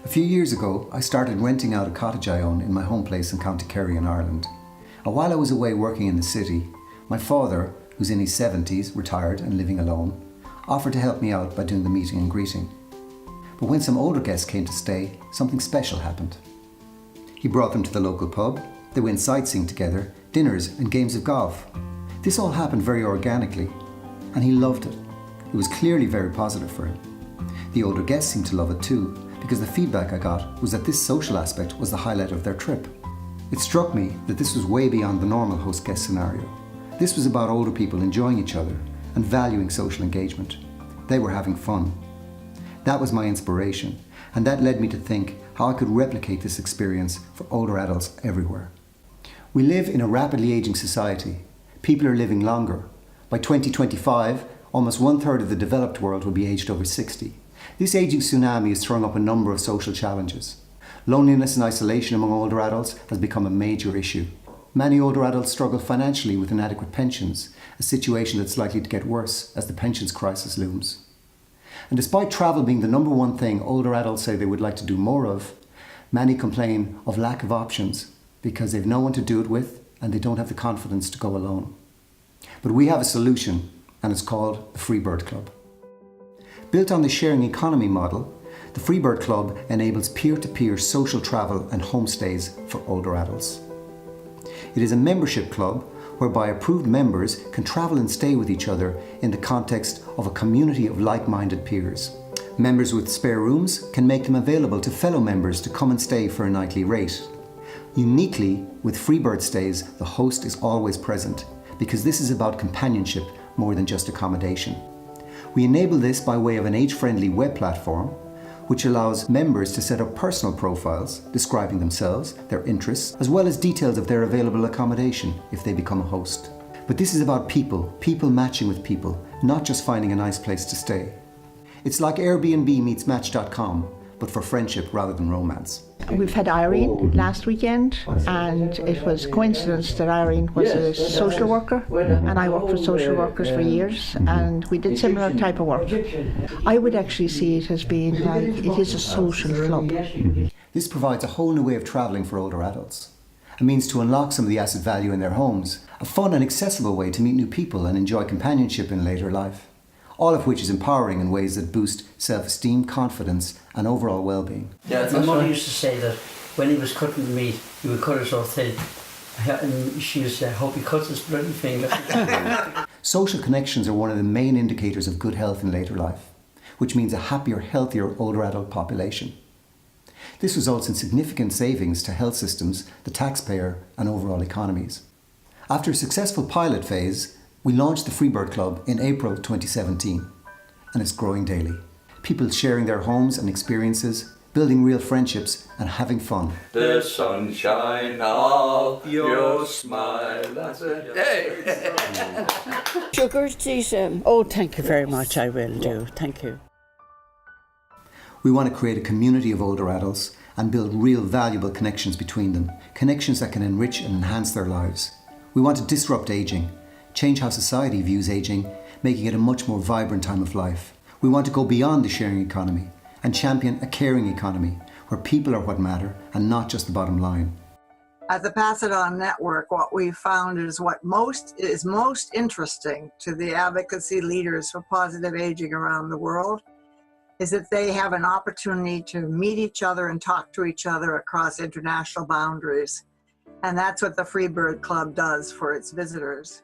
A few years ago, I started renting out a cottage I own in my home place in County Kerry in Ireland. And while I was away working in the city, my father, who's in his 70s, retired and living alone, offered to help me out by doing the meeting and greeting. But when some older guests came to stay, something special happened. He brought them to the local pub, they went sightseeing together, dinners and games of golf. This all happened very organically, and he loved it. It was clearly very positive for him. The older guests seemed to love it too, because the feedback I got was that this social aspect was the highlight of their trip. It struck me that this was way beyond the normal host-guest scenario. This was about older people enjoying each other and valuing social engagement. They were having fun. That was my inspiration, and that led me to think how I could replicate this experience for older adults everywhere. We live in a rapidly aging society. People are living longer. By 2025, almost 1/3 of the developed world will be aged over 60. This aging tsunami is throwing up a number of social challenges. Loneliness and isolation among older adults has become a major issue. Many older adults struggle financially with inadequate pensions, a situation that's likely to get worse as the pensions crisis looms. And despite travel being the number one thing older adults say they would like to do more of, many complain of lack of options because they've no one to do it with and they don't have the confidence to go alone. But we have a solution, and it's called the Freebird Club. Built on the sharing economy model, the Freebird Club enables peer-to-peer social travel and homestays for older adults. It is a membership club whereby approved members can travel and stay with each other in the context of a community of like-minded peers. Members with spare rooms can make them available to fellow members to come and stay for a nightly rate. Uniquely, with Freebird stays, the host is always present, because this is about companionship more than just accommodation. We enable this by way of an age-friendly web platform, which allows members to set up personal profiles describing themselves, their interests, as well as details of their available accommodation if they become a host. But this is about people matching with people, not just finding a nice place to stay. It's like Airbnb meets Match.com, but for friendship rather than romance. We've had Irene last weekend, and it was coincidence that Irene was a social worker, and I worked with social workers for years, and we did similar type of work. I would actually see it as being like it is a social club. This provides a whole new way of travelling for older adults, a means to unlock some of the asset value in their homes, a fun and accessible way to meet new people and enjoy companionship in later life, all of which is empowering in ways that boost self-esteem, confidence and overall well-being. Yeah, my mother used to say that when he was cutting the meat, he would cut it so thin, and she used to say, I hope he cuts his bloody finger. Social connections are one of the main indicators of good health in later life, which means a happier, healthier older adult population. This results in significant savings to health systems, the taxpayer and overall economies. After a successful pilot phase, we launched the Freebird Club in April 2017, and it's growing daily. People sharing their homes and experiences, building real friendships and having fun. The sunshine of your smile, that's it. Hey! Sugar, Susan. Oh, thank you very much, I will do. Thank you. We want to create a community of older adults and build real valuable connections between them, connections that can enrich and enhance their lives. We want to disrupt aging, change how society views aging, making it a much more vibrant time of life. We want to go beyond the sharing economy and champion a caring economy where people are what matter and not just the bottom line. At the Pass It On Network, what we found is what is most interesting to the advocacy leaders for positive aging around the world is that they have an opportunity to meet each other and talk to each other across international boundaries. And that's what the Freebird Club does for its visitors.